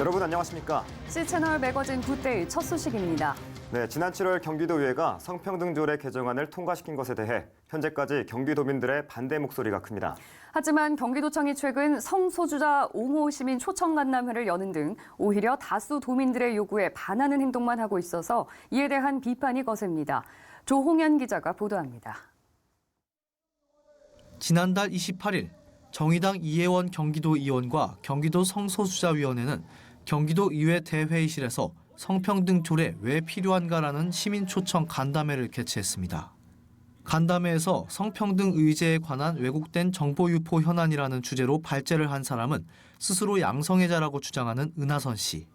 여러분 안녕하십니까? C채널 매거진 굿데이 첫 소식입니다. 네, 지난 7월 경기도의회가 성평등조례 개정안을 통과시킨 것에 대해 현재까지 경기도민들의 반대 목소리가 큽니다. 하지만 경기도청이 최근 성소수자 옹호 시민 초청 간담회를 여는 등 오히려 다수 도민들의 요구에 반하는 행동만 하고 있어서 이에 대한 비판이 거셉니다. 조홍현 기자가 보도합니다. 지난달 28일 정의당 이혜원 경기도의원과 경기도 성소수자위원회는 경기도의회 대회의실에서 성평등 조례 왜 필요한가라는 시민 초청 간담회를 개최했습니다. 간담회에서 성평등 의제에 관한 왜곡된 정보 유포 현안이라는 주제로 발제를 한 사람은 스스로 양성애자라고 주장하는 은하선 씨,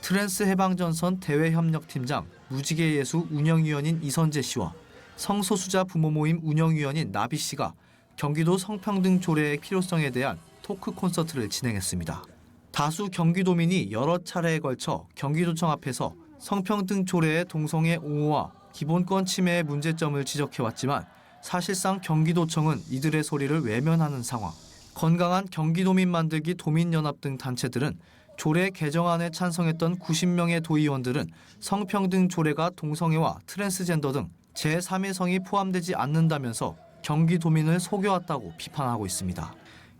트랜스 해방전선 대외협력팀장 무지개예수 운영위원인 이선재 씨와 성소수자 부모 모임 운영위원인 나비 씨가 경기도 성평등 조례의 필요성에 대한 토크 콘서트를 진행했습니다. 다수 경기도민이 여러 차례에 걸쳐 경기도청 앞에서 성평등 조례의 동성애 옹호와 기본권 침해의 문제점을 지적해왔지만 사실상 경기도청은 이들의 소리를 외면하는 상황. 건강한 경기도민 만들기 도민연합 등 단체들은 조례 개정안에 찬성했던 90명의 도의원들은 성평등 조례가 동성애와 트랜스젠더 등 제3의 성이 포함되지 않는다면서 경기도민을 속여왔다고 비판하고 있습니다.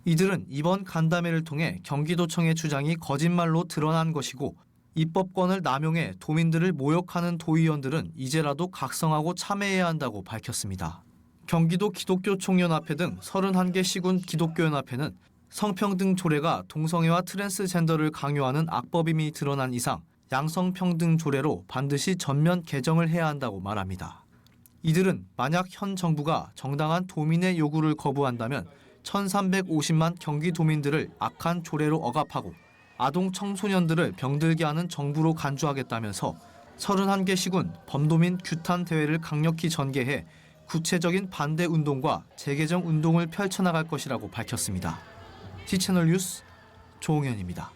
이들은 이번 간담회를 통해 경기도청의 주장이 거짓말로 드러난 것이고 입법권을 남용해 도민들을 모욕하는 도의원들은 이제라도 각성하고 참여해야 한다고 밝혔습니다. 경기도 기독교총연합회 등 31개 시군 기독교연합회는 성평등 조례가 동성애와 트랜스젠더를 강요하는 악법임이 드러난 이상 양성평등 조례로 반드시 전면 개정을 해야 한다고 말합니다. 이들은 만약 현 정부가 정당한 도민의 요구를 거부한다면 1,350만 경기도민들을 악한 조례로 억압하고 아동 청소년들을 병들게 하는 정부로 간주하겠다면서 31개 시군 범도민 규탄 대회를 강력히 전개해 구체적인 반대 운동과 재개정 운동을 펼쳐나갈 것이라고 밝혔습니다. C채널 뉴스 조홍현입니다.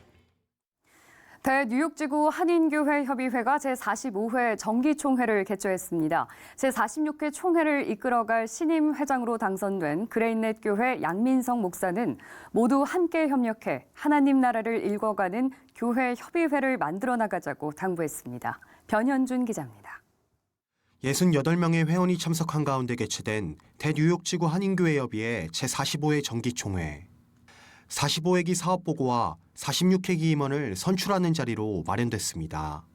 대뉴욕지구 한인교회협의회가 제45회 정기총회를 개최했습니다. 제46회 총회를 이끌어갈 신임 회장으로 당선된 그레인넷 교회 양민성 목사는 모두 함께 협력해 하나님 나라를 읽어가는 교회 협의회를 만들어 나가자고 당부했습니다. 변현준 기자입니다. 68명의 회원이 참석한 가운데 개최된 대뉴욕지구 한인교회협의회 제45회 정기총회. 45회기 사업보고와 46회기 임원을 선출하는 자리로 마련됐습니다.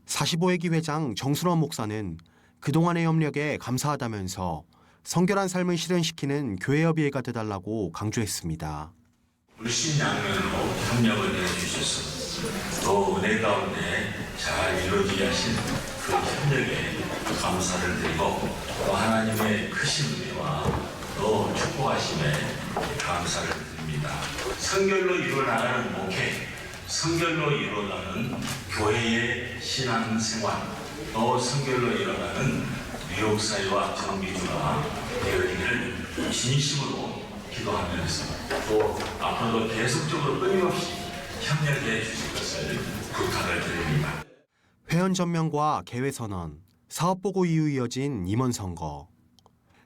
45회기 회장 정순원 목사는 그동안의 협력에 감사하다면서 성결한 삶을 실현시키는 교회협의회가 되달라고 강조했습니다. 물심양면으로 협력을 해주셔서 또 은혜 가운데 잘 이루어지게 하신 그 협력에 감사를 드리고 또 하나님의 크신 은혜와 또 축복하심에 감사를 드립니다. 성결로 이루어나가는 목회, 성결로 이루어가는 교회의 신앙생활, 또 성결로 이루어가는 뉴욕사회와 정비주가 되어지기를 진심으로 기도하면서 또 앞으로도 계속적으로 끊임없이 협력해 주실 것을 부탁을 드립니다. 회원 전면과 개회 선언, 사업보고 이후 이어진 임원 선거.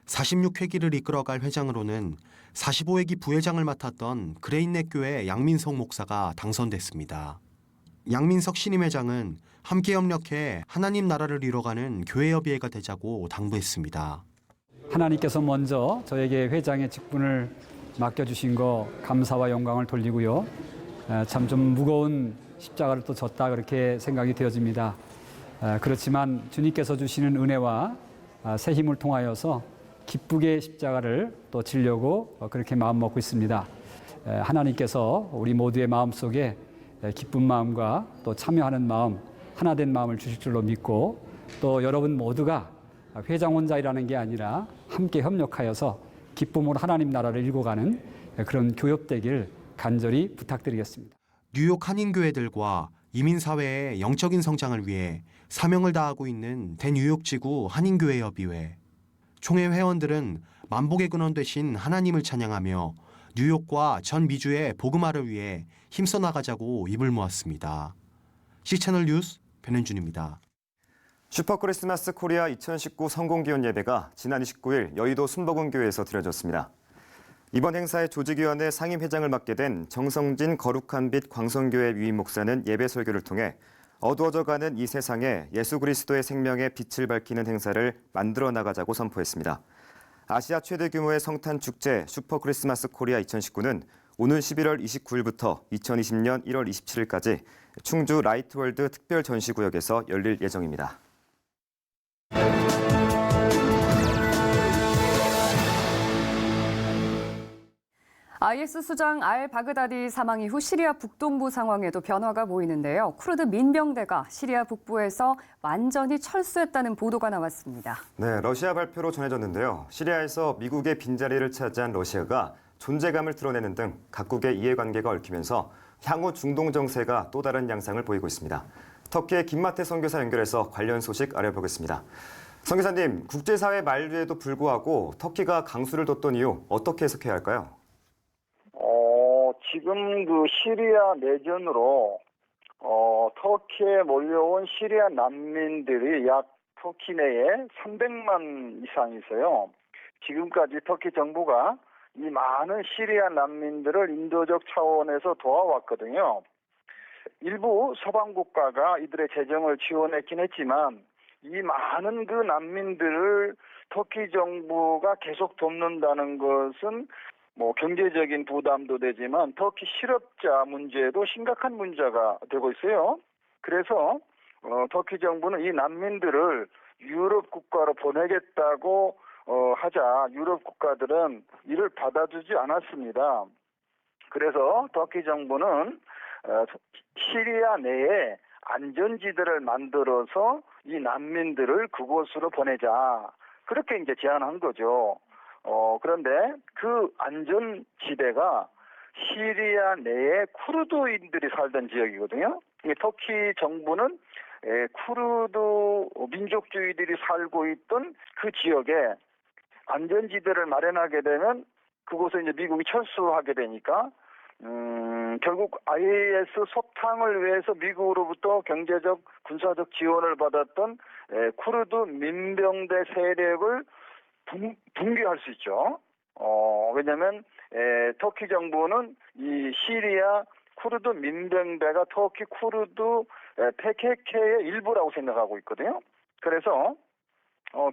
46회기를 이끌어갈 회장으로는 45회기 부회장을 맡았던 그레인넷 교회 양민석 목사가 당선됐습니다. 양민석 신임 회장은 함께 협력해 하나님 나라를 이뤄가는 교회협의회가 되자고 당부했습니다. 하나님께서 먼저 저에게 회장의 직분을 맡겨주신 거 감사와 영광을 돌리고요. 참 좀 무거운 십자가를 또 졌다 그렇게 생각이 되어집니다. 그렇지만 주님께서 주시는 은혜와 새 힘을 통하여서 기쁘게 십자가를 또 지려고 그렇게 마음먹고 있습니다. 하나님께서 우리 모두의 마음속에 기쁜 마음과 또 참여하는 마음, 하나된 마음을 주실 줄로 믿고 또 여러분 모두가 회장 혼자이라는 게 아니라 함께 협력하여서 기쁨으로 하나님 나라를 일궈가는 그런 교협되길 간절히 부탁드리겠습니다. 뉴욕 한인교회들과 이민사회의 영적인 성장을 위해 사명을 다하고 있는 대뉴욕지구 한인교회협의회. 총회 회원들은 만복의 근원 되신 하나님을 찬양하며 뉴욕과 전 미주의 복음화를 위해 힘써 나가자고 입을 모았습니다. C채널 뉴스 변현준입니다. 슈퍼크리스마스 코리아 2019 성공기원 예배가 지난 29일 여의도 순복음교회에서 드려졌습니다. 이번 행사의 조직위원회 상임회장을 맡게 된 정성진 거룩한 빛 광성교회 유임 목사는 예배 설교를 통해 어두워져가는 이 세상에 예수 그리스도의 생명의 빛을 밝히는 행사를 만들어 나가자고 선포했습니다. 아시아 최대 규모의 성탄 축제 슈퍼 크리스마스 코리아 2019는 오는 11월 29일부터 2020년 1월 27일까지 충주 라이트월드 특별 전시구역에서 열릴 예정입니다. IS 수장 알-바그다디 사망 이후 시리아 북동부 상황에도 변화가 보이는데요. 쿠르드 민병대가 시리아 북부에서 완전히 철수했다는 보도가 나왔습니다. 네, 러시아 발표로 전해졌는데요. 시리아에서 미국의 빈자리를 차지한 러시아가 존재감을 드러내는 등 각국의 이해관계가 얽히면서 향후 중동 정세가 또 다른 양상을 보이고 있습니다. 터키의 김마태 선교사 연결해서 관련 소식 알아보겠습니다. 선교사님, 국제사회 만류에도 불구하고 터키가 강수를 뒀던 이유 어떻게 해석해야 할까요? 지금 그 시리아 내전으로 터키에 몰려온 시리아 난민들이 약 터키 내에 300만 이상이서요. 지금까지 터키 정부가 이 많은 시리아 난민들을 인도적 차원에서 도와왔거든요. 일부 서방 국가가 이들의 재정을 지원했긴 했지만 이 많은 그 난민들을 터키 정부가 계속 돕는다는 것은 경제적인 부담도 되지만 터키 실업자 문제도 심각한 문제가 되고 있어요. 그래서 터키 정부는 이 난민들을 유럽 국가로 보내겠다고 하자 유럽 국가들은 이를 받아주지 않았습니다. 그래서 터키 정부는 시리아 내에 안전지대를 만들어서 이 난민들을 그곳으로 보내자. 그렇게 이제 제안한 거죠. 그런데 그 안전지대가 시리아 내에 쿠르드인들이 살던 지역이거든요. 터키 정부는 쿠르드 민족주의들이 살고 있던 그 지역에 안전지대를 마련하게 되면 그곳에 이제 미국이 철수하게 되니까 결국 IS 소탕을 위해서 미국으로부터 경제적, 군사적 지원을 받았던 쿠르드 민병대 세력을 붕괴할 수 있죠. 왜냐하면 터키 정부는 이 시리아 쿠르드 민병대가 터키 쿠르드 PKK의 일부라고 생각하고 있거든요. 그래서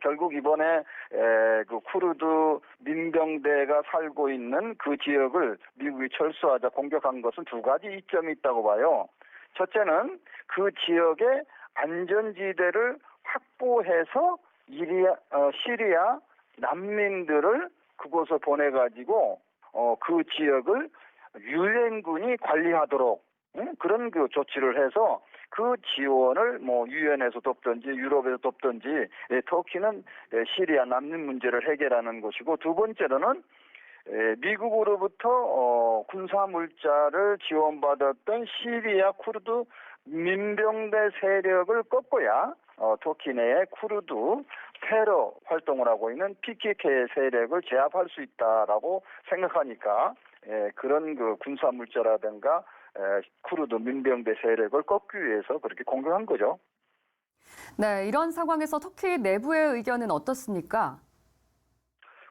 결국 이번에 그 쿠르드 민병대가 살고 있는 그 지역을 미국이 철수하자 공격한 것은 두 가지 이점이 있다고 봐요. 첫째는 그 지역의 안전지대를 확보해서 시리아 난민들을 그곳에 보내가지고 그 지역을 유엔군이 관리하도록 그런 그 조치를 해서 그 지원을 유엔에서 돕든지 유럽에서 돕든지 터키는 시리아 난민 문제를 해결하는 것이고, 두 번째로는 미국으로부터 군사 물자를 지원받았던 시리아 쿠르드 민병대 세력을 꺾어야 터키 내에 쿠르드 테러 활동을 하고 있는 PKK 세력을 제압할 수 있다라고 생각하니까 그런 그 군사 물자라든가 쿠르드 민병대 세력을 꺾기 위해서 그렇게 공격한 거죠. 네, 이런 상황에서 터키 내부의 의견은 어떻습니까?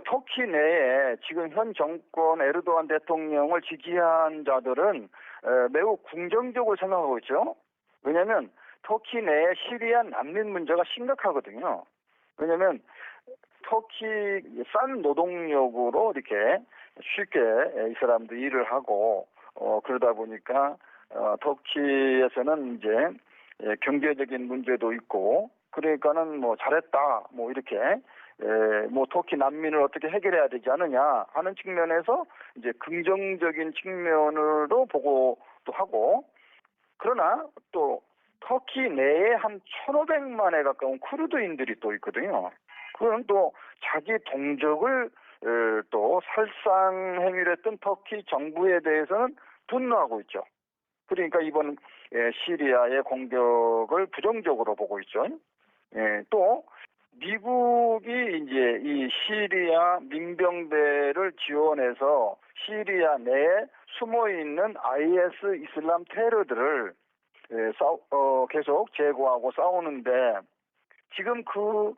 터키 내에 지금 현 정권 에르도안 대통령을 지지한 자들은 매우 긍정적으로 생각하고 있죠. 왜냐하면 터키 내에 시리아 난민 문제가 심각하거든요. 왜냐하면 터키 싼 노동력으로 이렇게 쉽게 이 사람들이 일을 하고 그러다 보니까 터키에서는 이제 경제적인 문제도 있고 그러니까는 잘했다 이렇게 터키 난민을 어떻게 해결해야 되지 않느냐 하는 측면에서 이제 긍정적인 측면으로 보고도 하고, 그러나 또 터키 내에 한 1,500만에 가까운 쿠르드인들이 또 있거든요. 그건 또 자기 동족을 또 살상 행위를 했던 터키 정부에 대해서는 분노하고 있죠. 그러니까 이번 시리아의 공격을 부정적으로 보고 있죠. 또 미국이 이제 이 시리아 민병대를 지원해서 시리아 내에 숨어 있는 IS 이슬람 테러들을 계속 제거하고 싸우는데, 지금 그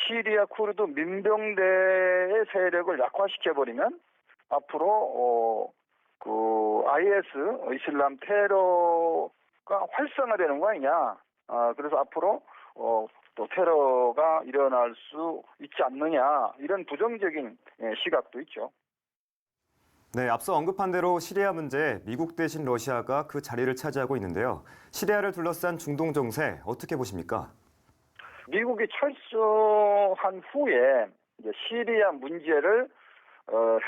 시리아 쿠르드 민병대의 세력을 약화시켜버리면 앞으로 IS 이슬람 테러가 활성화되는 거 아니냐. 그래서 앞으로 또 테러가 일어날 수 있지 않느냐 이런 부정적인 시각도 있죠. 네, 앞서 언급한 대로 시리아 문제 미국 대신 러시아가 그 자리를 차지하고 있는데요. 시리아를 둘러싼 중동 정세 어떻게 보십니까? 미국이 철수한 후에 이제 시리아 문제를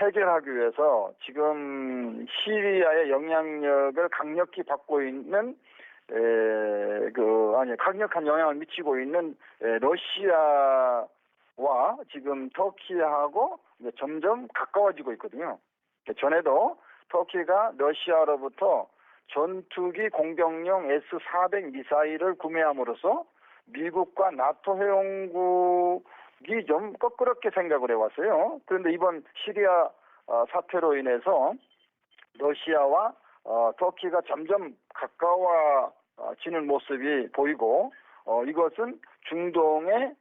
해결하기 위해서 지금 시리아의 영향력을 강력히 받고 있는 강력한 영향을 미치고 있는 러시아와 지금 터키하고 이제 점점 가까워지고 있거든요. 전에도 터키가 러시아로부터 전투기 공격용 S-400 미사일을 구매함으로써 미국과 나토 회원국이 좀 껄끄럽게 생각을 해왔어요. 그런데 이번 시리아 사태로 인해서 러시아와 터키가 점점 가까워지는 모습이 보이고 이것은 중동의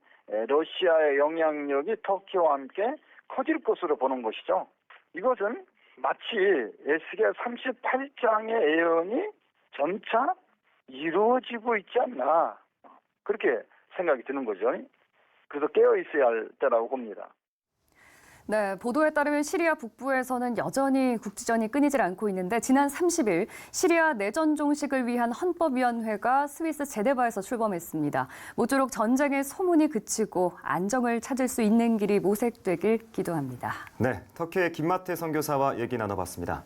러시아의 영향력이 터키와 함께 커질 것으로 보는 것이죠. 이것은 마치 에스겔 38장의 예언이 점차 이루어지고 있지 않나 그렇게 생각이 드는 거죠. 그래서 깨어 있어야 할 때라고 봅니다. 네, 보도에 따르면 시리아 북부에서는 여전히 국지전이 끊이질 않고 있는데 지난 30일 시리아 내전 종식을 위한 헌법위원회가 스위스 제네바에서 출범했습니다. 모쪼록 전쟁의 소문이 그치고 안정을 찾을 수 있는 길이 모색되길 기도합니다. 네, 터키의 김마태 선교사와 얘기 나눠봤습니다.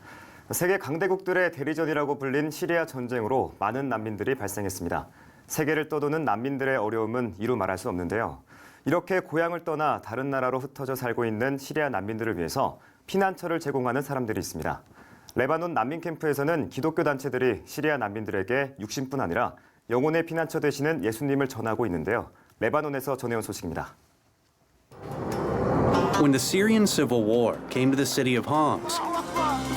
세계 강대국들의 대리전이라고 불린 시리아 전쟁으로 많은 난민들이 발생했습니다. 세계를 떠도는 난민들의 어려움은 이루 말할 수 없는데요. 이렇게 고향을 떠나 다른 나라로 흩어져 살고 있는 시리아 난민들을 위해서 피난처를 제공하는 사람들이 있습니다. 레바논 난민 캠프에서는 기독교 단체들이 시리아 난민들에게 육신뿐 아니라 영혼의 피난처 되시는 예수님을 전하고 있는데요. 레바논에서 전해온 소식입니다. When the Syrian civil war came to the city of Homs,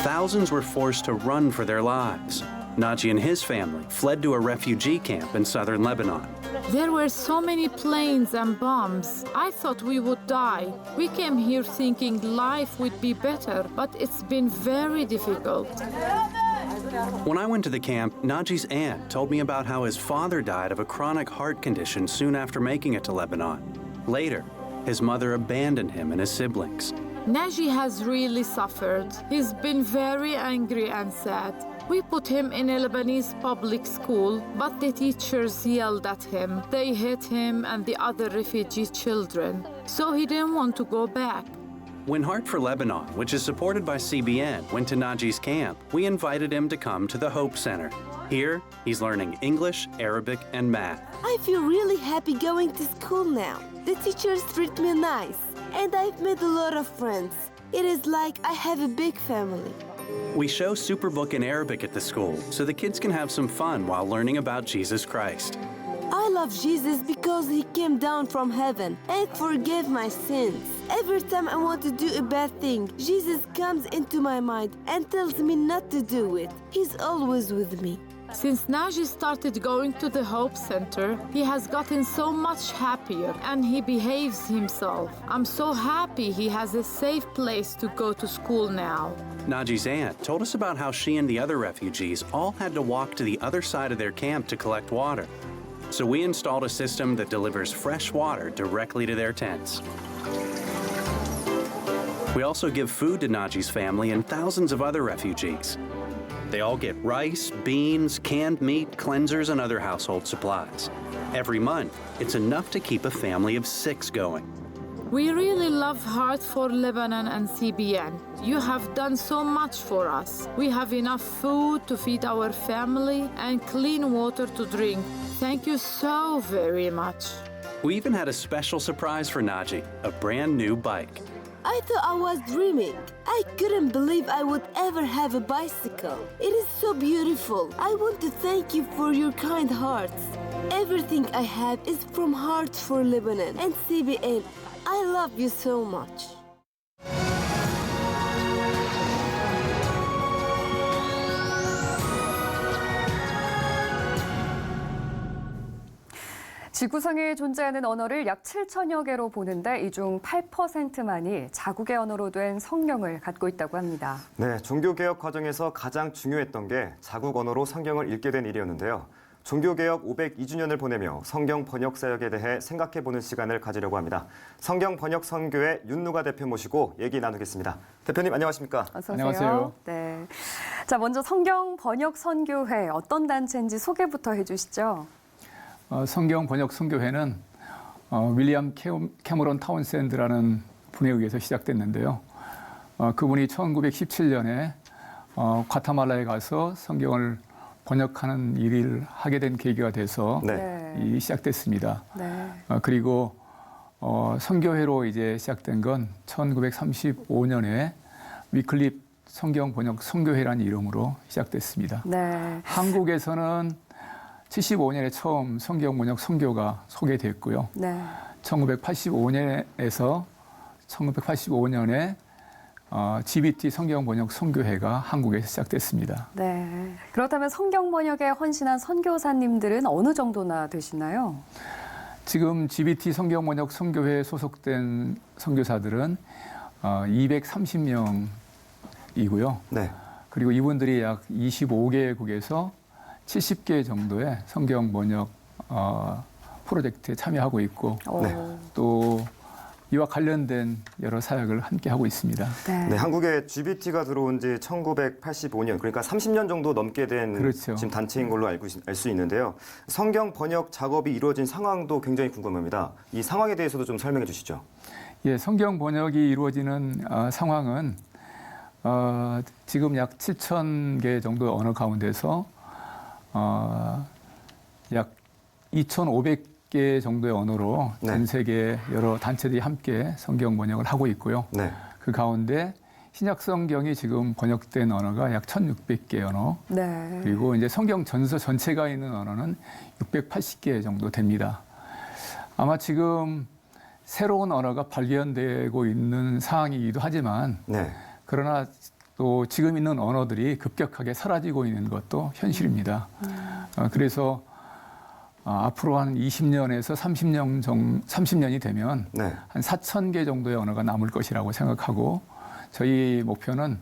thousands were forced to run for their lives. Naji and his family fled to a refugee camp in southern Lebanon. There were so many planes and bombs. I thought we would die. We came here thinking life would be better, but it's been very difficult. When I went to the camp, Naji's aunt told me about how his father died of a chronic heart condition soon after making it to Lebanon. Later, his mother abandoned him and his siblings. Naji has really suffered. He's been very angry and sad. We put him in a Lebanese public school, but the teachers yelled at him. They hit him and the other refugee children, so he didn't want to go back. When Heart for Lebanon, which is supported by CBN, went to Naji's camp, we invited him to come to the Hope Center. Here, he's learning English, Arabic, and math. I feel really happy going to school now. The teachers treat me nice, and I've made a lot of friends. It is like I have a big family. We show Superbook in Arabic at the school so the kids can have some fun while learning about Jesus Christ. I love Jesus because he came down from heaven and forgave my sins. Every time I want to do a bad thing, Jesus comes into my mind and tells me not to do it. He's always with me. Since Naji started going to the Hope Center, he has gotten so much happier and he behaves himself. I'm so happy he has a safe place to go to school now. Naji's aunt told us about how she and the other refugees all had to walk to the other side of their camp to collect water. So we installed a system that delivers fresh water directly to their tents. We also give food to Naji's family and thousands of other refugees. They all get rice, beans, canned meat, cleansers, and other household supplies. Every month, it's enough to keep a family of 6 going. We really love Heart for Lebanon and CBN. You have done so much for us. We have enough food to feed our family and clean water to drink. Thank you so very much. We even had a special surprise for Naji, a brand new bike. I thought I was dreaming. I couldn't believe I would ever have a bicycle. It is so beautiful. I want to thank you for your kind hearts. Everything I have is from Heart for Lebanon and CBN. I love you so much. 지구상에 존재하는 언어를 약 7천여 개로 보는데 이 중 8%만이 자국의 언어로 된 성경을 갖고 있다고 합니다. 네, 종교개혁 과정에서 가장 중요했던 게 자국 언어로 성경을 읽게 된 일이었는데요. 종교개혁 502주년을 보내며 성경 번역 사역에 대해 생각해보는 시간을 가지려고 합니다. 성경 번역 선교회 윤누가 대표 모시고 얘기 나누겠습니다. 대표님 안녕하십니까? 어서 오세요. 안녕하세요. 네. 자, 먼저 성경 번역 선교회 어떤 단체인지 소개부터 해주시죠. 성경 번역 선교회는 윌리엄 캐머런 타운샌드라는 분에 의해서 시작됐는데요. 그분이 1917년에 과타말라에 가서 성경을 번역하는 일을 하게 된 계기가 돼서 네. 시작됐습니다. 네. 그리고 선교회로 이제 시작된 건 1935년에 위클립 성경 번역 선교회라는 이름으로 시작됐습니다. 네. 한국에서는 75년에 처음 성경 번역 선교가 소개됐고요. 네. 1985년에서 1985년에 GBT 성경 번역 선교회가 한국에서 시작됐습니다. 네. 그렇다면 성경 번역에 헌신한 선교사님들은 어느 정도나 되시나요? 지금 GBT 성경 번역 선교회에 소속된 선교사들은 230명이고요. 네. 그리고 이분들이 약 25개국에서 70개 정도의 성경 번역 프로젝트에 참여하고 있고 네. 또 이와 관련된 여러 사역을 함께 하고 있습니다. 네. 네, 한국에 GBT가 들어온 지 1985년, 그러니까 30년 정도 넘게 된 그렇죠. 지금 단체인 걸로 알 수 있는데요. 성경 번역 작업이 이루어진 상황도 굉장히 궁금합니다. 이 상황에 대해서도 좀 설명해 주시죠. 예, 성경 번역이 이루어지는 상황은 지금 약 7,000개 정도의 언어 가운데서 약 2,500개 정도의 언어로 네. 전 세계 여러 단체들이 함께 성경 번역을 하고 있고요. 네. 그 가운데 신약 성경이 지금 번역된 언어가 약 1,600개 언어, 네. 그리고 이제 성경 전서 전체가 있는 언어는 680개 정도 됩니다. 아마 지금 새로운 언어가 발견되고 있는 상황이기도 하지만 네. 그러나 또 지금 있는 언어들이 급격하게 사라지고 있는 것도 현실입니다. 그래서 앞으로 한 20년에서 30년이 되면 네. 한 4,000개 정도의 언어가 남을 것이라고 생각하고 저희 목표는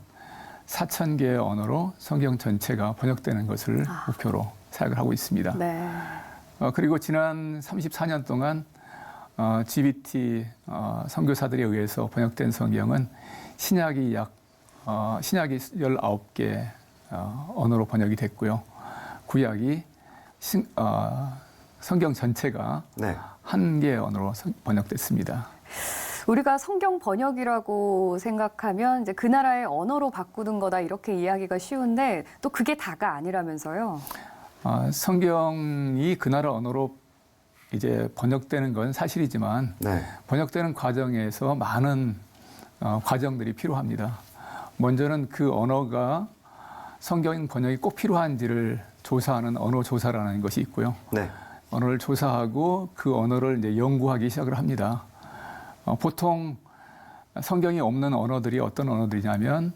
4,000개의 언어로 성경 전체가 번역되는 것을 목표로 사역을 하고 있습니다. 네. 그리고 지난 34년 동안 GBT 선교사들에 의해서 번역된 성경은 신약이 19개 언어로 번역이 됐고요. 구약이 성경 전체가 네. 1개의 언어로 번역됐습니다. 우리가 성경 번역이라고 생각하면 이제 그 나라의 언어로 바꾸는 거다 이렇게 이야기가 쉬운데 또 그게 다가 아니라면서요. 성경이 그 나라 언어로 이제 번역되는 건 사실이지만 네. 번역되는 과정에서 많은 과정들이 필요합니다. 먼저는 그 언어가 성경 번역이 꼭 필요한지를 조사하는 언어 조사라는 것이 있고요. 네. 언어를 조사하고 그 언어를 이제 연구하기 시작을 합니다. 보통 성경이 없는 언어들이 어떤 언어들이냐면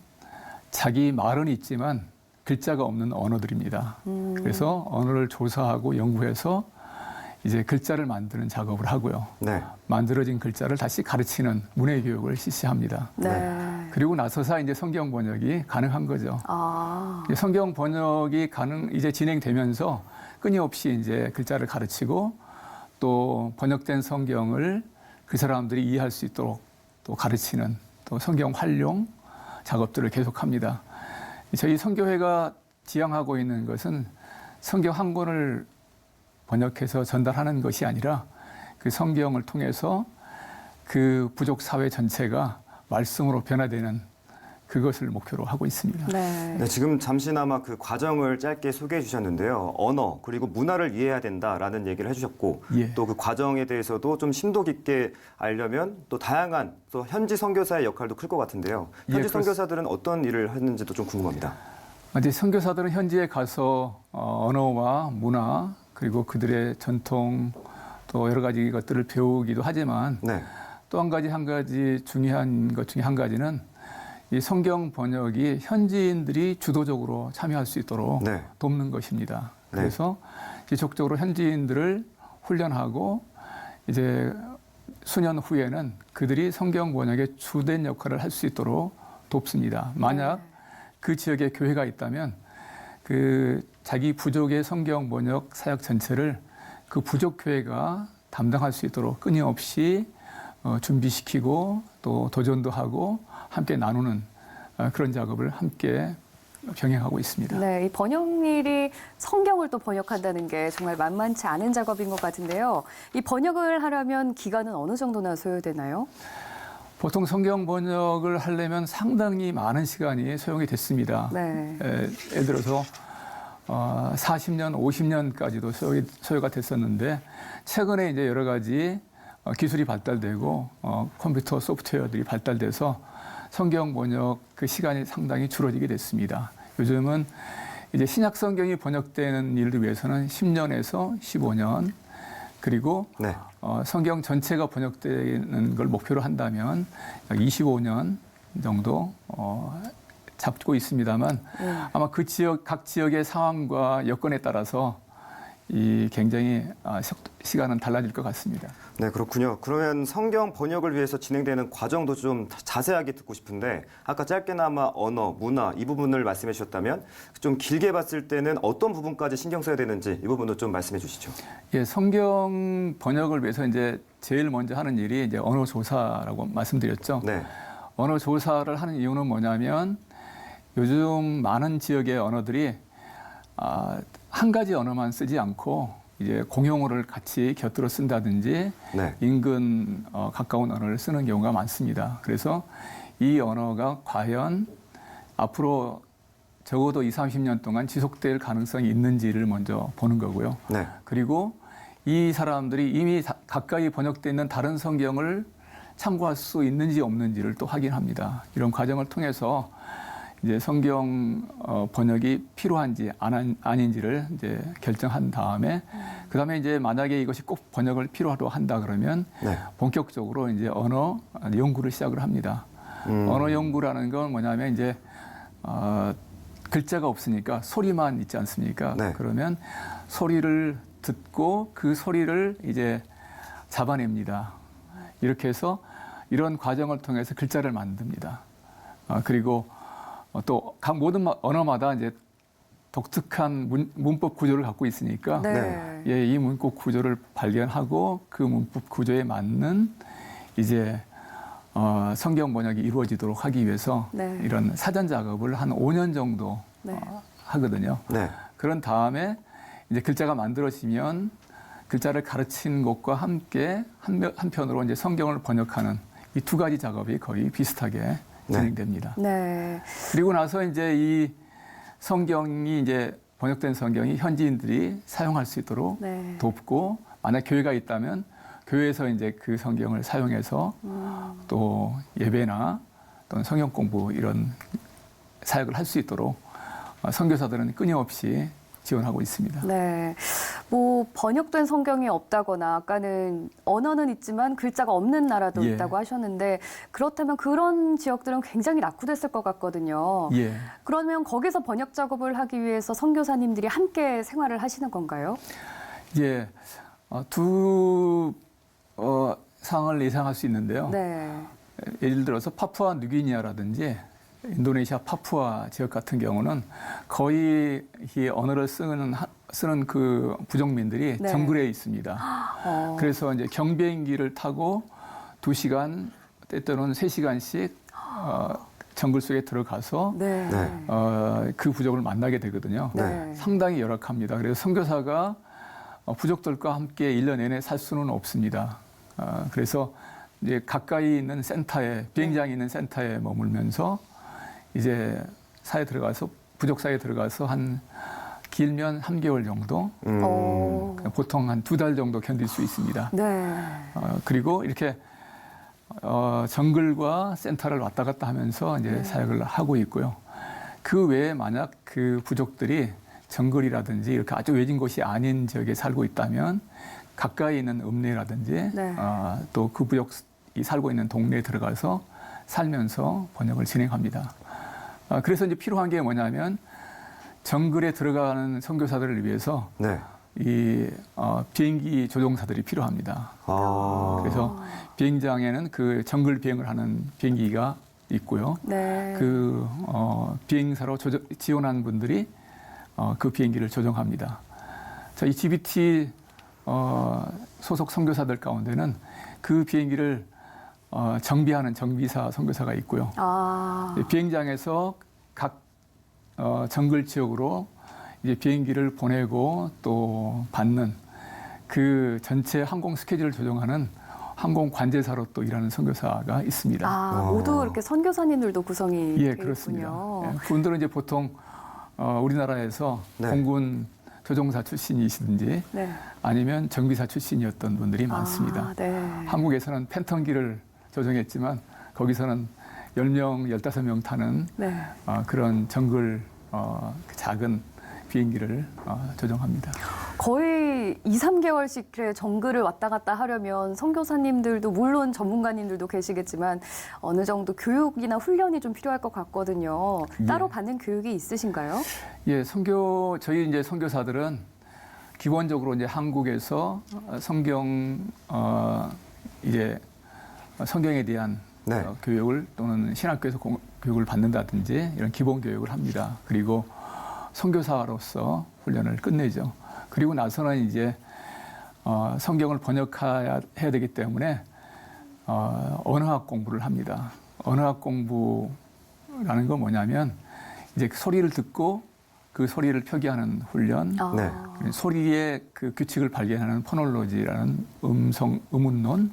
자기 말은 있지만 글자가 없는 언어들입니다. 그래서 언어를 조사하고 연구해서 이제 글자를 만드는 작업을 하고요. 네. 만들어진 글자를 다시 가르치는 문해 교육을 실시합니다. 네. 그리고 나서서 이제 성경 번역이 가능한 거죠. 성경 번역이 이제 진행되면서 끊임없이 이제 글자를 가르치고 또 번역된 성경을 그 사람들이 이해할 수 있도록 또 가르치는 또 성경 활용 작업들을 계속합니다. 저희 선교회가 지향하고 있는 것은 성경 한 권을 번역해서 전달하는 것이 아니라 그 성경을 통해서 그 부족 사회 전체가 말씀으로 변화되는 그것을 목표로 하고 있습니다. 네. 네, 지금 잠시나마 그 과정을 짧게 소개해 주셨는데요. 언어 그리고 문화를 이해해야 된다라는 얘기를 해주셨고 예. 또 그 과정에 대해서도 좀 심도 깊게 알려면 또 다양한 또 현지 선교사의 역할도 클 것 같은데요. 현지 예, 선교사들은 어떤 일을 했는지도 좀 궁금합니다. 이제 선교사들은 현지에 가서 언어와 문화 그리고 그들의 전통 또 여러 가지 것들을 배우기도 하지만 네. 또 한 가지 중요한 것 중에 한 가지는 이 성경 번역이 현지인들이 주도적으로 참여할 수 있도록 네. 돕는 것입니다. 네. 그래서 지속적으로 현지인들을 훈련하고 이제 수년 후에는 그들이 성경 번역의 주된 역할을 할 수 있도록 돕습니다. 만약 그 지역에 교회가 있다면 그 자기 부족의 성경 번역 사역 전체를 그 부족 교회가 담당할 수 있도록 끊임없이 준비시키고 또 도전도 하고 함께 나누는 그런 작업을 함께 병행하고 있습니다. 네, 이 번역일이 성경을 또 번역한다는 게 정말 만만치 않은 작업인 것 같은데요. 이 번역을 하려면 기간은 어느 정도나 소요되나요? 보통 성경 번역을 하려면 상당히 많은 시간이 소용이 됐습니다. 네. 예를 들어서 40년, 50년까지도 소요가 됐었는데 최근에 이제 여러 가지 기술이 발달되고 컴퓨터 소프트웨어들이 발달돼서 성경 번역 그 시간이 상당히 줄어들게 됐습니다. 요즘은 이제 신약 성경이 번역되는 일을 위해서는 10년에서 15년 그리고 네. 성경 전체가 번역되는 걸 목표로 한다면 25년 정도 잡고 있습니다만 아마 그 지역 각 지역의 상황과 여건에 따라서 이 굉장히 시간은 달라질 것 같습니다. 네, 그렇군요. 그러면 성경 번역을 위해서 진행되는 과정도 좀 자세하게 듣고 싶은데 아까 짧게나마 언어, 문화 이 부분을 말씀해 주셨다면 좀 길게 봤을 때는 어떤 부분까지 신경 써야 되는지 이 부분도 좀 말씀해 주시죠. 예, 성경 번역을 위해서 이제 제일 먼저 하는 일이 이제 언어 조사라고 말씀드렸죠. 네. 언어 조사를 하는 이유는 뭐냐면 요즘 많은 지역의 언어들이 한 가지 언어만 쓰지 않고 이제 공용어를 같이 곁들여 쓴다든지 네. 인근 가까운 언어를 쓰는 경우가 많습니다. 그래서 이 언어가 과연 앞으로 적어도 20, 30년 동안 지속될 가능성이 있는지를 먼저 보는 거고요. 네. 그리고 이 사람들이 이미 가까이 번역되어 있는 다른 성경을 참고할 수 있는지 없는지를 또 확인합니다. 이런 과정을 통해서 이제 성경 번역이 필요한지 아닌지를 이제 결정한 다음에 그다음에 이제 만약에 이것이 꼭 번역을 필요하다고 한다 그러면 네. 본격적으로 이제 언어 연구를 시작을 합니다. 언어 연구라는 건 뭐냐면 이제 글자가 없으니까 소리만 있지 않습니까? 네. 그러면 소리를 듣고 그 소리를 이제 잡아냅니다. 이렇게 해서 이런 과정을 통해서 글자를 만듭니다. 그리고 또 각 모든 언어마다 이제 독특한 문법 구조를 갖고 있으니까 네. 예, 이 문법 구조를 발견하고 그 문법 구조에 맞는 이제 성경 번역이 이루어지도록 하기 위해서 네. 이런 사전 작업을 한 5년 정도 네. 하거든요. 네. 그런 다음에 이제 글자가 만들어지면 글자를 가르치는 것과 함께 한편으로 이제 성경을 번역하는 이 두 가지 작업이 거의 비슷하게 진행됩니다. 네. 그리고 나서 이제 이 성경이 이제 번역된 성경이 현지인들이 사용할 수 있도록 네. 돕고 만약 교회가 있다면 교회에서 이제 그 성경을 사용해서 또 예배나 또는 성경 공부 이런 사역을 할 수 있도록 선교사들은 끊임없이 지원하고 있습니다. 네. 뭐 번역된 성경이 없다거나 아까는 언어는 있지만 글자가 없는 나라도 예. 있다고 하셨는데 그렇다면 그런 지역들은 굉장히 낙후됐을 것 같거든요. 예. 그러면 거기서 번역 작업을 하기 위해서 선교사님들이 함께 생활을 하시는 건가요? 예. 두 상황을 예상할 수 있는데요. 네. 예를 들어서 파푸아 뉴기니아라든지 인도네시아 파푸아 지역 같은 경우는 거의 이 언어를 쓰는 그 부족민들이 네. 정글에 있습니다. 그래서 이제 경비행기를 타고 2시간, 때때로는 3시간씩 정글 속에 들어가서 네. 네. 그 부족을 만나게 되거든요. 네. 상당히 열악합니다. 그래서 선교사가 부족들과 함께 1년 내내 살 수는 없습니다. 그래서 이제 가까이 있는 센터에 비행장이 있는 센터에 머물면서 이제 사에 들어가서 부족 사에 들어가서 한 길면 3개월 정도, 보통 한 2달 정도 견딜 수 있습니다. 네. 그리고 이렇게 정글과 센터를 왔다 갔다 하면서 이제 사역을 하고 있고요. 그 외에 만약 그 부족들이 정글이라든지 이렇게 아주 외진 곳이 아닌 지역에 살고 있다면 가까이 있는 읍내라든지 네. 또 그 부족이 살고 있는 동네에 들어가서 살면서 번역을 진행합니다. 그래서 이제 필요한 게 뭐냐면 정글에 들어가는 선교사들을 위해서 네. 비행기 조종사들이 필요합니다. 그래서 비행장에는 그 정글 비행을 하는 비행기가 있고요. 네. 그 비행사로 지원한 분들이 그 비행기를 조종합니다. 이 GBT 소속 선교사들 가운데는 그 비행기를 정비하는 정비사 선교사가 있고요. 비행장에서 각 정글 지역으로 이제 비행기를 보내고 또 받는 그 전체 항공 스케줄을 조정하는 항공 관제사로 또 일하는 선교사가 있습니다. 모두 이렇게 선교사님들도 구성이 예, 되어 그렇습니다. 있군요. 예, 그분들은 이제 보통 우리나라에서 네. 공군 조종사 출신이시든지 네. 아니면 정비사 출신이었던 분들이 많습니다. 네. 한국에서는 팬텀기를 조종했지만 거기서는 10명, 15명 타는 네. 그런 정글 작은 비행기를 조종합니다. 거의 2, 3개월씩 정글을 왔다 갔다 하려면 선교사님들도 물론 전문가님들도 계시겠지만 어느 정도 교육이나 훈련이 좀 필요할 것 같거든요. 따로 받는 교육이 있으신가요? 예, 저희 이제 선교사들은 기본적으로 이제 한국에서 성경에 대한 네. 교육을 또는 신학교에서 교육을 받는다든지 이런 기본 교육을 합니다. 그리고 선교사로서 훈련을 끝내죠. 그리고 나서는 이제 성경을 번역해야 되기 때문에 언어학 공부를 합니다. 언어학 공부라는 건 뭐냐면 이제 소리를 듣고 그 소리를 표기하는 훈련, 네. 소리의 그 규칙을 발견하는 포놀로지라는 음운론,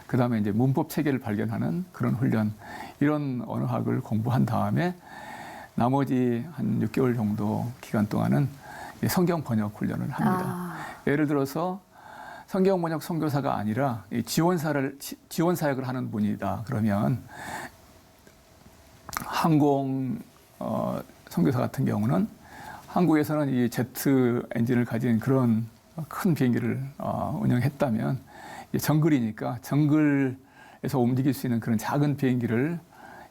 그 다음에 이제 문법 체계를 발견하는 그런 훈련, 이런 언어학을 공부한 다음에 나머지 한 6개월 정도 기간 동안은 성경 번역 훈련을 합니다. 예를 들어서 성경 번역 선교사가 아니라 지원 사역을 하는 분이다. 그러면 항공 선교사 같은 경우는 한국에서는 이 제트 엔진을 가진 그런 큰 비행기를 운영했다면 정글이니까 정글에서 움직일 수 있는 그런 작은 비행기를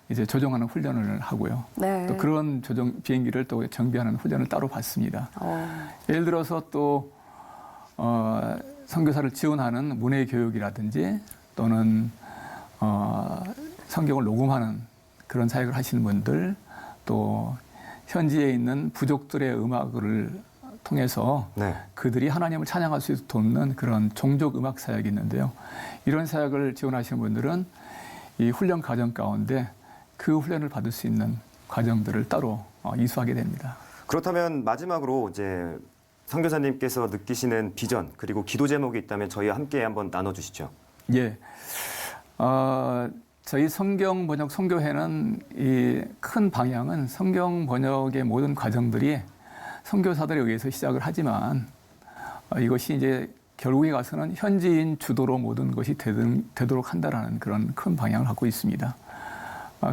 이제 조종하는 훈련을 하고요. 네. 또 그런 비행기를 또 정비하는 훈련을 따로 받습니다. 예를 들어서 또 선교사를 지원하는 문해 교육이라든지 또는 성경을 녹음하는 그런 사역을 하시는 분들, 또 현지에 있는 부족들의 음악을 통해서 네. 그들이 하나님을 찬양할 수 있도록 돕는 그런 종족 음악 사역이 있는데요. 이런 사역을 지원하시는 분들은 이 훈련 과정 가운데 그 훈련을 받을 수 있는 과정들을 따로 이수하게 됩니다. 그렇다면 마지막으로 이제 선교사님께서 느끼시는 비전 그리고 기도 제목이 있다면 저희와 함께 한번 나눠주시죠. 예, 저희 성경 번역 선교회는 이 큰 방향은 성경 번역의 모든 과정들이 선교사들에 의해서 시작을 하지만 이것이 이제 결국에 가서는 현지인 주도로 모든 것이 되도록 한다라는 그런 큰 방향을 갖고 있습니다.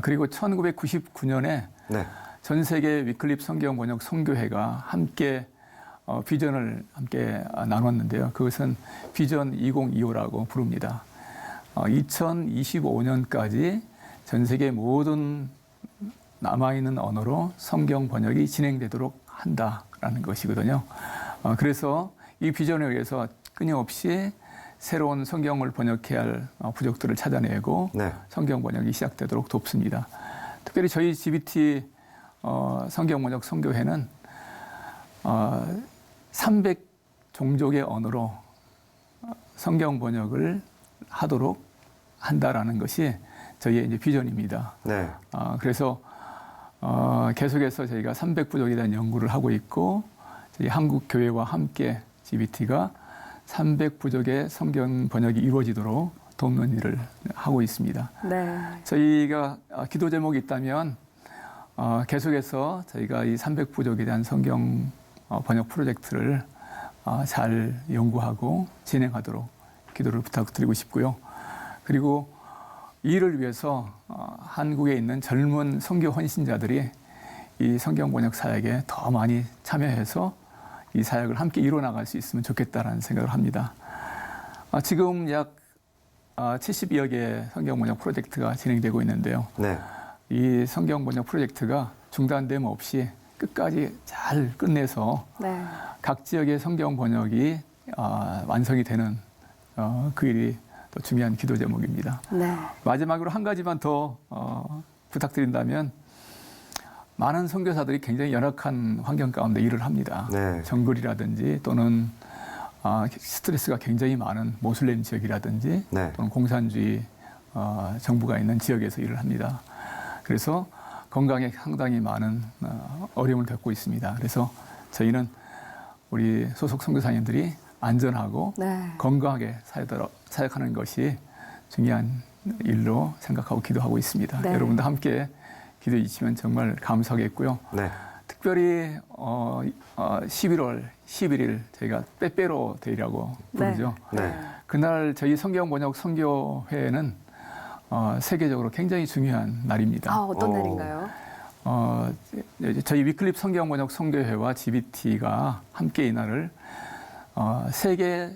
그리고 1999년에 네. 전 세계 위클립 성경 번역 선교회가 함께 비전을 함께 나눴는데요. 그것은 비전 2025라고 부릅니다. 2025년까지 전 세계 모든 남아있는 언어로 성경 번역이 진행되도록 한다라는 것이거든요. 그래서 이 비전에 의해서 끊임없이 새로운 성경을 번역해야 할 부족들을 찾아내고 네. 성경 번역이 시작되도록 돕습니다. 특별히 저희 GBT 성경 번역 선교회는 300종족의 언어로 성경 번역을 하도록 한다라는 것이 저희의 이제 비전입니다. 네. 그래서 계속해서 저희가 300부족에 대한 연구를 하고 있고 저희 한국 교회와 함께 GBT가 300부족의 성경 번역이 이루어지도록 돕는 일을 하고 있습니다. 네. 저희가 기도 제목이 있다면 계속해서 저희가 이 300부족에 대한 성경 번역 프로젝트를 잘 연구하고 진행하도록 기도를 부탁드리고 싶고요. 그리고 이 일을 위해서 한국에 있는 젊은 선교 헌신자들이 이 성경 번역 사역에 더 많이 참여해서 이 사역을 함께 이뤄나갈 수 있으면 좋겠다라는 생각을 합니다. 지금 약 72여 개의 성경 번역 프로젝트가 진행되고 있는데요. 네. 이 성경 번역 프로젝트가 중단됨 없이 끝까지 잘 끝내서 네. 각 지역의 성경 번역이 완성이 되는 그 일이 또 중요한 기도 제목입니다. 네. 마지막으로 한 가지만 더 부탁드린다면 많은 선교사들이 굉장히 열악한 환경 가운데 일을 합니다. 네. 정글이라든지 또는 스트레스가 굉장히 많은 모슬렘 지역이라든지 네. 또는 공산주의 정부가 있는 지역에서 일을 합니다. 그래서 건강에 상당히 많은 어려움을 겪고 있습니다. 그래서 저희는 우리 소속 선교사님들이 안전하고 네. 건강하게 사역하는 것이 중요한 일로 생각하고 기도하고 있습니다. 네. 여러분도 함께 기도해 주시면 정말 감사하겠고요. 네. 특별히 11월 11일 저희가 빼빼로 데이라고 부르죠. 네. 그날 저희 성경 번역 선교회는 세계적으로 굉장히 중요한 날입니다. 어떤 날인가요? 저희 위클립 성경 번역 선교회와 GBT가 함께 이 날을 세계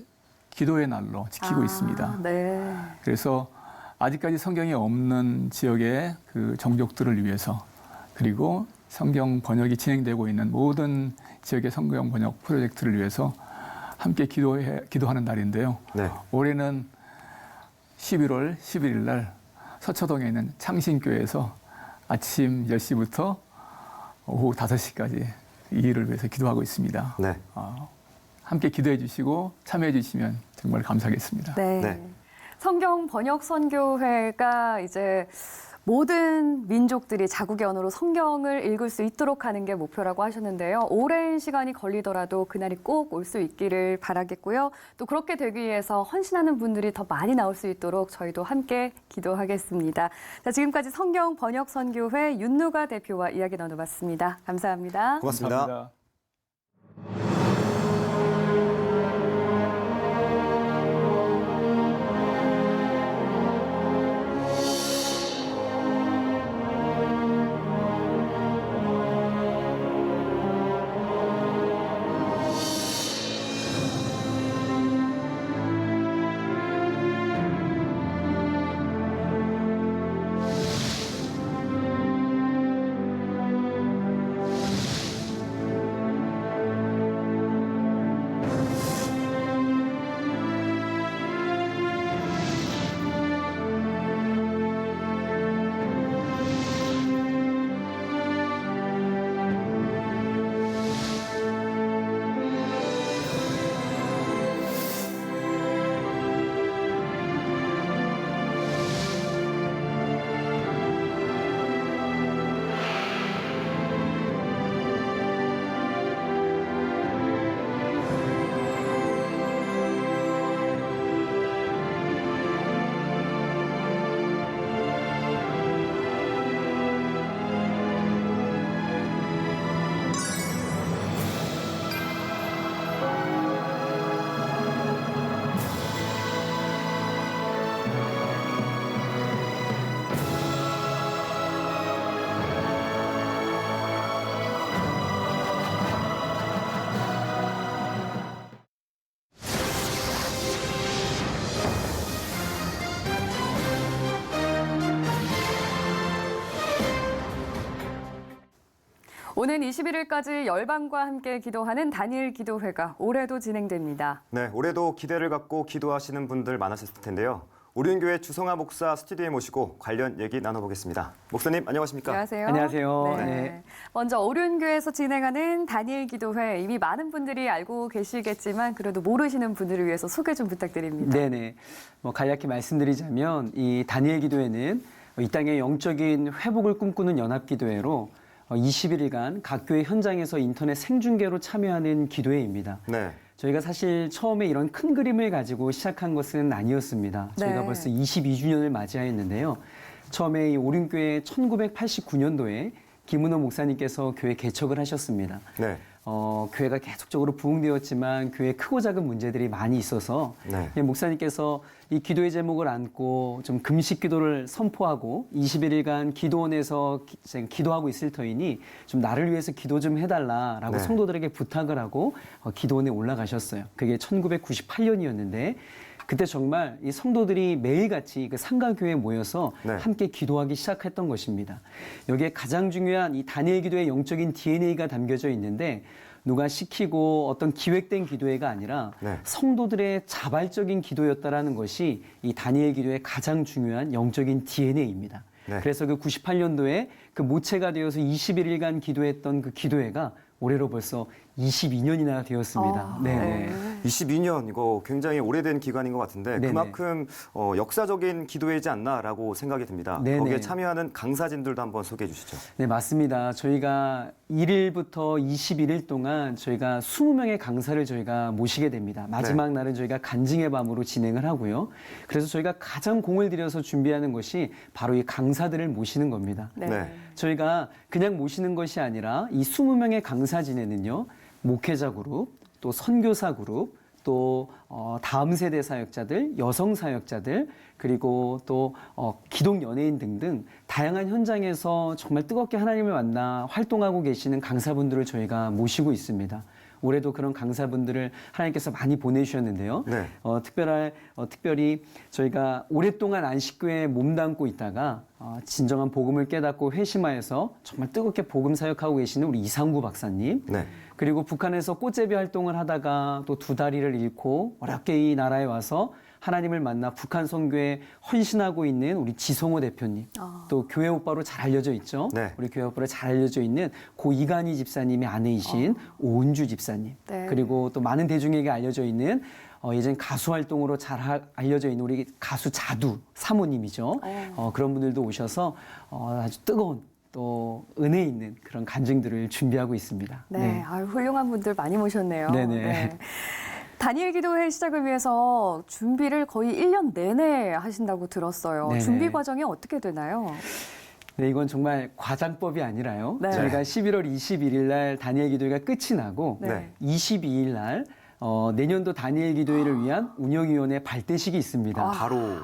기도의 날로 지키고 있습니다. 네. 그래서 아직까지 성경이 없는 지역의 그 종족들을 위해서 그리고 성경 번역이 진행되고 있는 모든 지역의 성경 번역 프로젝트를 위해서 함께 기도하는 날인데요. 네. 올해는 11월 11일 날 서초동에 있는 창신교회에서 아침 10시부터 오후 5시까지 이 일을 위해서 기도하고 있습니다. 네. 함께 기도해 주시고 참여해 주시면 정말 감사하겠습니다. 네. 네. 성경 번역 선교회가 이제 모든 민족들이 자국의 언어로 성경을 읽을 수 있도록 하는 게 목표라고 하셨는데요. 오랜 시간이 걸리더라도 그날이 꼭 올 수 있기를 바라겠고요. 또 그렇게 되기 위해서 헌신하는 분들이 더 많이 나올 수 있도록 저희도 함께 기도하겠습니다. 자, 지금까지 성경 번역 선교회 윤누가 대표와 이야기 나눠봤습니다. 감사합니다. 고맙습니다. 감사합니다. 오는 21일까지 열방과 함께 기도하는 다니엘 기도회가 올해도 진행됩니다. 네, 올해도 기대를 갖고 기도하시는 분들 많으셨을 텐데요. 오륜교회 주성아 목사 스튜디오에 모시고 관련 얘기 나눠보겠습니다. 목사님 안녕하십니까? 안녕하세요. 안녕하세요. 네. 네. 먼저 오륜교회에서 진행하는 다니엘 기도회 이미 많은 분들이 알고 계시겠지만 그래도 모르시는 분들을 위해서 소개 좀 부탁드립니다. 네네. 간략히 말씀드리자면 이 다니엘 기도회는 이 땅의 영적인 회복을 꿈꾸는 연합기도회로 21일간 각 교회 현장에서 인터넷 생중계로 참여하는 기도회입니다. 네. 저희가 사실 처음에 이런 큰 그림을 가지고 시작한 것은 아니었습니다. 저희가 네. 벌써 22주년을 맞이하였는데요. 처음에 이 오륜교회 1989년도에 김은호 목사님께서 교회 개척을 하셨습니다. 네. 교회가 계속적으로 부흥되었지만 교회에 크고 작은 문제들이 많이 있어서 네. 목사님께서 이 기도의 제목을 안고 좀 금식 기도를 선포하고 21일간 기도원에서 기도하고 있을 터이니 좀 나를 위해서 기도 좀 해달라라고 네. 성도들에게 부탁을 하고 기도원에 올라가셨어요. 그게 1998년이었는데 그때 정말 이 성도들이 매일같이 그 상가교회에 모여서 네. 함께 기도하기 시작했던 것입니다. 여기에 가장 중요한 이 다니엘 기도의 영적인 DNA가 담겨져 있는데 누가 시키고 어떤 기획된 기도회가 아니라 네. 성도들의 자발적인 기도였다라는 것이 이 다니엘 기도의 가장 중요한 영적인 DNA입니다. 네. 그래서 그 98년도에 그 모체가 되어서 21일간 기도했던 그 기도회가 올해로 벌써 22년이나 되었습니다. 네. 22년 이거 굉장히 오래된 기간인 것 같은데 네네. 그만큼 역사적인 기도회이지 않나라고 생각이 듭니다. 네네. 거기에 참여하는 강사진들도 한번 소개해 주시죠. 네, 맞습니다. 저희가 1일부터 21일 동안 저희가 20명의 강사를 저희가 모시게 됩니다. 마지막 네. 날은 저희가 간증의 밤으로 진행을 하고요. 그래서 저희가 가장 공을 들여서 준비하는 것이 바로 이 강사들을 모시는 겁니다. 네. 저희가 그냥 모시는 것이 아니라 이 20명의 강사진에는요. 목회자 그룹, 또 선교사 그룹, 또 다음 세대 사역자들, 여성 사역자들, 그리고 또 기독 연예인 등등 다양한 현장에서 정말 뜨겁게 하나님을 만나 활동하고 계시는 강사분들을 저희가 모시고 있습니다. 올해도 그런 강사분들을 하나님께서 많이 보내주셨는데요. 네. 특별히 저희가 오랫동안 안식교회에 몸담고 있다가 진정한 복음을 깨닫고 회심하여서 정말 뜨겁게 복음 사역하고 계시는 우리 이상구 박사님. 네. 그리고 북한에서 꽃제비 활동을 하다가 또 두 다리를 잃고 어렵게 이 나라에 와서 하나님을 만나 북한 선교에 헌신하고 있는 우리 지성호 대표님. 또 교회 오빠로 잘 알려져 있죠. 네. 우리 교회 오빠로 잘 알려져 있는 고 이간희 집사님의 아내이신 오은주 집사님. 네. 그리고 또 많은 대중에게 알려져 있는 예전 가수 활동으로 잘 알려져 있는 우리 가수 자두 사모님이죠. 그런 분들도 오셔서 아주 뜨거운 또 은혜 있는 그런 간증들을 준비하고 있습니다. 네, 아유, 훌륭한 분들 많이 모셨네요. 네네. 네. 다니엘 기도회 시작을 위해서 준비를 거의 1년 내내 하신다고 들었어요. 네네. 준비 과정이 어떻게 되나요? 네, 이건 정말 과장법이 아니라요. 네. 저희가 11월 21일 날 다니엘 기도회가 끝이 나고 네. 22일 날 내년도 다니엘 기도회를 위한 운영위원회 발대식이 있습니다.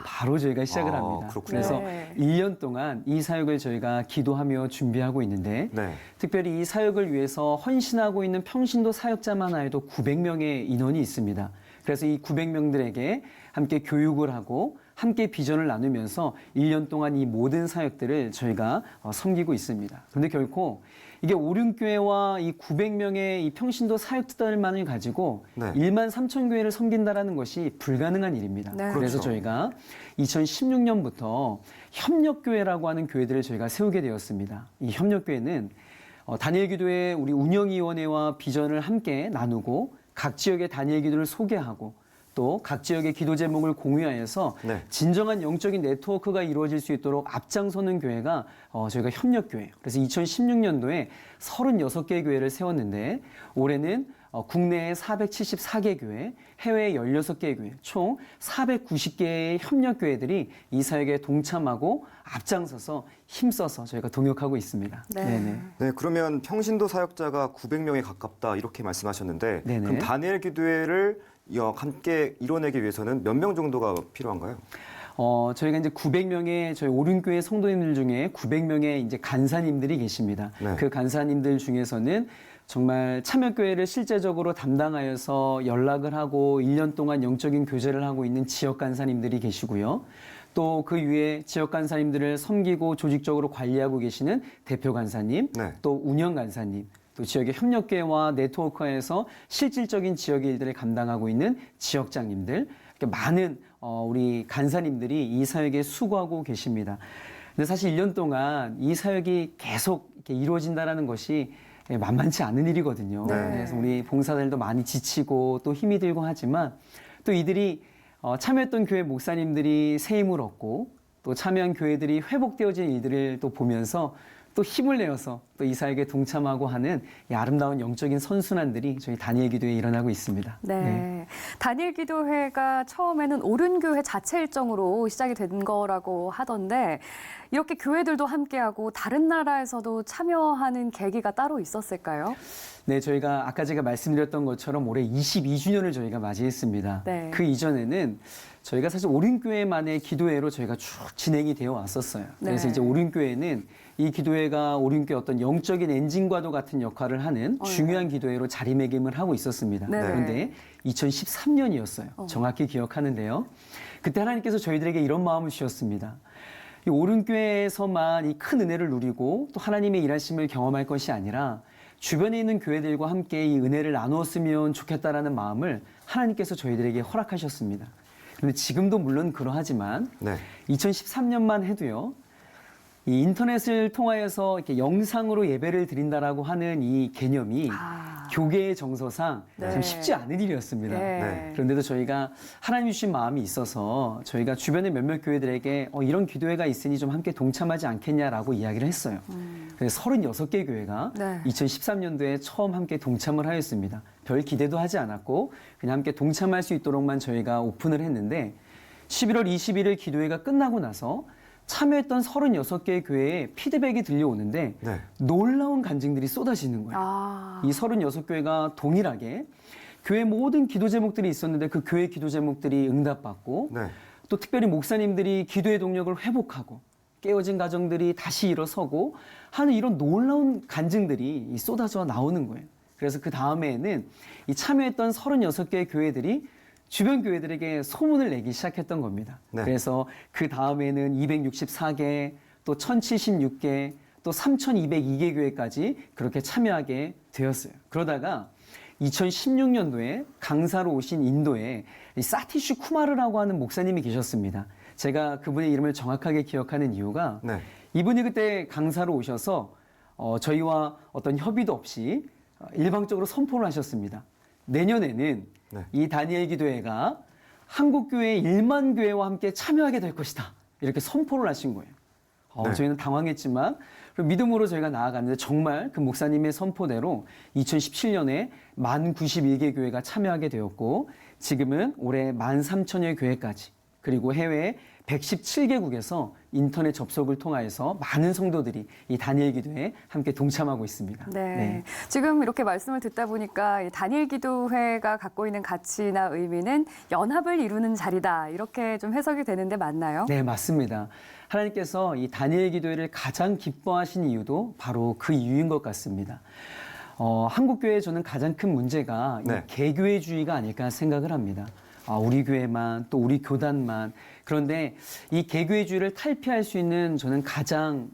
바로 저희가 시작을 합니다. 그렇군요. 그래서 네. 1년 동안 이 사역을 저희가 기도하며 준비하고 있는데 네. 특별히 이 사역을 위해서 헌신하고 있는 평신도 사역자만 해도 900명의 인원이 있습니다. 그래서 이 900명들에게 함께 교육을 하고 함께 비전을 나누면서 1년 동안 이 모든 사역들을 저희가 섬기고 있습니다. 그런데 결코 이게 오륜교회와 이 900명의 이 평신도 사역자들만을 가지고 네. 1만 3천 교회를 섬긴다라는 것이 불가능한 일입니다. 네. 그래서 그렇죠. 저희가 2016년부터 협력교회라고 하는 교회들을 저희가 세우게 되었습니다. 이 협력교회는 다니엘 기도회 우리 운영위원회와 비전을 함께 나누고 각 지역의 다니엘 기도를 소개하고 또 각 지역의 기도 제목을 공유하여서 네. 진정한 영적인 네트워크가 이루어질 수 있도록 앞장서는 교회가 저희가 협력교회. 그래서 2016년도에 36개 교회를 세웠는데 올해는 국내에 474개 교회, 해외에 16개 교회, 총 490개의 협력교회들이 이 사역에 동참하고 앞장서서 힘써서 저희가 동역하고 있습니다. 네. 네네. 네, 그러면 평신도 사역자가 900명에 가깝다 이렇게 말씀하셨는데 네네. 그럼 다니엘 기도회를 함께 이뤄내기 위해서는 몇 명 정도가 필요한가요? 저희가 이제 900명의 저희 오륜교회 성도님들 중에 900명의 이제 간사님들이 계십니다. 네. 그 간사님들 중에서는 정말 참여교회를 실제적으로 담당하여서 연락을 하고 1년 동안 영적인 교제를 하고 있는 지역 간사님들이 계시고요. 또 그 위에 지역 간사님들을 섬기고 조직적으로 관리하고 계시는 대표 간사님, 네. 또 운영 간사님, 또 지역의 협력계와 네트워크에서 실질적인 지역의 일들을 감당하고 있는 지역장님들, 이렇게 많은 우리 간사님들이 이 사역에 수고하고 계십니다. 근데 사실 1년 동안 이 사역이 계속 이렇게 이루어진다는 것이 만만치 않은 일이거든요. 네. 그래서 우리 봉사들도 많이 지치고 또 힘이 들고 하지만 또 이들이 참여했던 교회 목사님들이 새 힘을 얻고 또 참여한 교회들이 회복되어진 일들을 또 보면서 또 힘을 내어서 또 이 사역에 동참하고 하는 이 아름다운 영적인 선순환들이 저희 다니엘 기도회에 일어나고 있습니다. 네. 다니엘 기도회가 처음에는 오륜교회 자체 일정으로 시작이 된 거라고 하던데 이렇게 교회들도 함께하고 다른 나라에서도 참여하는 계기가 따로 있었을까요? 네, 저희가 아까 제가 말씀드렸던 것처럼 올해 22주년을 저희가 맞이했습니다. 네. 그 이전에는 저희가 사실 오륜교회만의 기도회로 저희가 쭉 진행이 되어 왔었어요. 그래서 네. 이제 오륜교회는 이 기도회가 오륜교회 어떤 영적인 엔진과도 같은 역할을 하는 중요한 기도회로 자리매김을 하고 있었습니다. 네. 그런데 2013년이었어요. 정확히 기억하는데요. 그때 하나님께서 저희들에게 이런 마음을 주셨습니다. 이 오른교회에서만 이 큰 은혜를 누리고 또 하나님의 일하심을 경험할 것이 아니라 주변에 있는 교회들과 함께 이 은혜를 나누었으면 좋겠다라는 마음을 하나님께서 저희들에게 허락하셨습니다. 그런데 지금도 물론 그러하지만 네. 2013년만 해도요. 이 인터넷을 통하여서 이렇게 영상으로 예배를 드린다라고 하는 이 개념이 교계의 정서상 참 쉽지 않은 일이었습니다. 네. 그런데도 저희가 하나님 주신 마음이 있어서 저희가 주변의 몇몇 교회들에게 이런 기도회가 있으니 좀 함께 동참하지 않겠냐라고 이야기를 했어요. 그래서 36개 교회가 네. 2013년도에 처음 함께 동참을 하였습니다. 별 기대도 하지 않았고 그냥 함께 동참할 수 있도록만 저희가 오픈을 했는데 11월 21일 기도회가 끝나고 나서 참여했던 36개의 교회에 피드백이 들려오는데 네. 놀라운 간증들이 쏟아지는 거예요. 이 36교회가 동일하게 교회 모든 기도 제목들이 있었는데 그 교회 기도 제목들이 응답받고 네. 또 특별히 목사님들이 기도의 동력을 회복하고 깨어진 가정들이 다시 일어서고 하는 이런 놀라운 간증들이 쏟아져 나오는 거예요. 그래서 그 다음에는 이 참여했던 36개의 교회들이 주변 교회들에게 소문을 내기 시작했던 겁니다. 네. 그래서 그 다음에는 264개, 또 1076개, 또 3202개 교회까지 그렇게 참여하게 되었어요. 그러다가 2016년도에 강사로 오신 인도에 사티슈 쿠마르라고 하는 목사님이 계셨습니다. 제가 그분의 이름을 정확하게 기억하는 이유가 네. 이분이 그때 강사로 오셔서 저희와 어떤 협의도 없이 일방적으로 선포를 하셨습니다. 내년에는 네. 이 다니엘 기도회가 한국교회 1만 교회와 함께 참여하게 될 것이다. 이렇게 선포를 하신 거예요. 네. 저희는 당황했지만 믿음으로 저희가 나아갔는데 정말 그 목사님의 선포대로 2017년에 1091개 교회가 참여하게 되었고 지금은 올해 13,000여 교회까지 그리고 해외 117개국에서 인터넷 접속을 통하여서 많은 성도들이 이 다니엘 기도회에 함께 동참하고 있습니다. 네. 지금 이렇게 말씀을 듣다 보니까 이 다니엘 기도회가 갖고 있는 가치나 의미는 연합을 이루는 자리다. 이렇게 좀 해석이 되는데 맞나요? 네, 맞습니다. 하나님께서 이 다니엘 기도회를 가장 기뻐하신 이유도 바로 그 이유인 것 같습니다. 한국교회에 저는 가장 큰 문제가 네. 이 개교회주의가 아닐까 생각을 합니다. 우리 교회만 또 우리 교단만 그런데 이 개교회주의를 탈피할 수 있는 저는 가장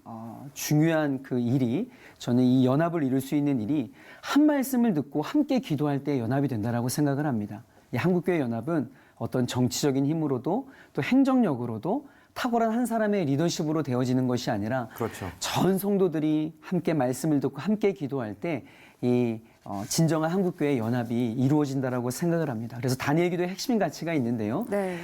중요한 그 일이 저는 이 연합을 이룰 수 있는 일이 한 말씀을 듣고 함께 기도할 때 연합이 된다라고 생각을 합니다. 이 한국교회 연합은 어떤 정치적인 힘으로도 또 행정력으로도 탁월한 한 사람의 리더십으로 되어지는 것이 아니라 그렇죠. 전 성도들이 함께 말씀을 듣고 함께 기도할 때 이 진정한 한국교회 연합이 이루어진다라고 생각을 합니다. 그래서 다니엘 기도의 핵심 가치가 있는데요. 네.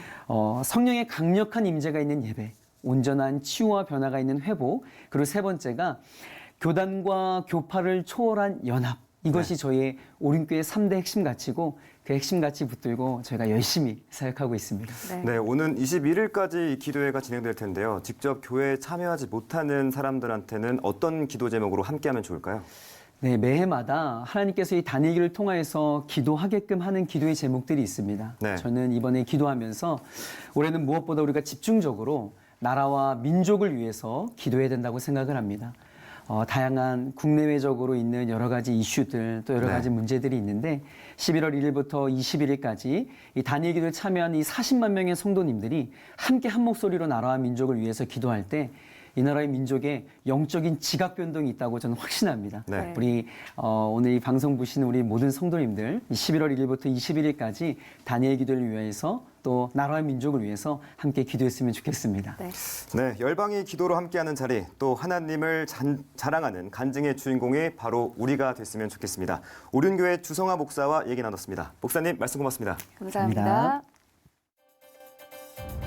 성령의 강력한 임재가 있는 예배, 온전한 치유와 변화가 있는 회복, 그리고 세 번째가 교단과 교파를 초월한 연합. 이것이 저희의 오륜교회 3대 핵심 가치고 그 핵심 가치 붙들고 저희가 열심히 사역하고 있습니다. 네, 오는 21일까지 이 기도회가 진행될 텐데요. 직접 교회에 참여하지 못하는 사람들한테는 어떤 기도 제목으로 함께하면 좋을까요? 네, 매해마다 하나님께서 이 다니엘기를 통하여서 기도하게끔 하는 기도의 제목들이 있습니다. 네. 저는 이번에 기도하면서 올해는 무엇보다 우리가 집중적으로 나라와 민족을 위해서 기도해야 된다고 생각을 합니다. 다양한 국내외적으로 있는 여러 가지 이슈들 또 여러 네. 가지 문제들이 있는데 11월 1일부터 21일까지 이 다니엘 기도에 참여한 이 40만 명의 성도님들이 함께 한 목소리로 나라와 민족을 위해서 기도할 때 이 나라의 민족에 영적인 지각 변동이 있다고 저는 확신합니다. 네. 우리 오늘 이 방송 보시는 우리 모든 성도님들 11월 1일부터 21일까지 다니엘 기도를 위해서 또 나라와 민족을 위해서 함께 기도했으면 좋겠습니다. 네. 네, 열방이 기도로 함께하는 자리, 또 하나님을 자랑하는 간증의 주인공이 바로 우리가 됐으면 좋겠습니다. 오륜교회 주성화 목사와 얘기 나눴습니다. 목사님, 말씀 고맙습니다. 감사합니다. 감사합니다.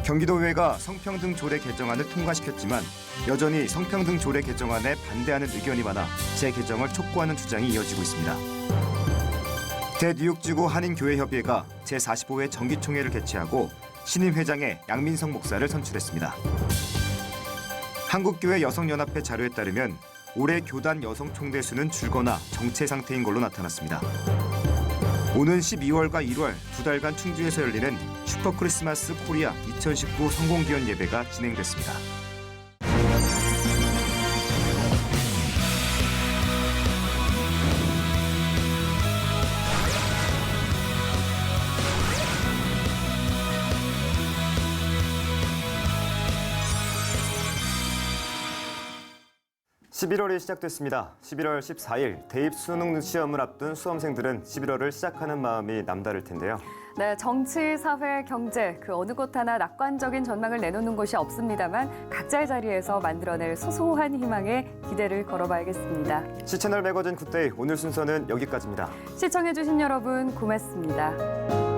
경기도의회가 성평등 조례 개정안을 통과시켰지만 여전히 성평등 조례 개정안에 반대하는 의견이 많아 재개정을 촉구하는 주장이 이어지고 있습니다. 대뉴욕지구 한인교회협의회가 제45회 정기총회를 개최하고 신임 회장에 양민성 목사를 선출했습니다. 한국교회 여성연합회 자료에 따르면 올해 교단 여성 총대 수는 줄거나 정체 상태인 걸로 나타났습니다. 오는 12월과 1월 두 달간 충주에서 열리는 슈퍼 크리스마스 코리아 2019 성공기원 예배가 진행됐습니다. 11월이 시작됐습니다. 11월 14일 대입 수능 시험을 앞둔 수험생들은 11월을 시작하는 마음이 남다를 텐데요. 네, 정치, 사회, 경제 그 어느 것 하나 낙관적인 전망을 내놓는 곳이 없습니다만 각자의 자리에서 만들어낼 소소한 희망에 기대를 걸어봐야겠습니다. 시채널 매거진 굿데이 오늘 순서는 여기까지입니다. 시청해주신 여러분 고맙습니다.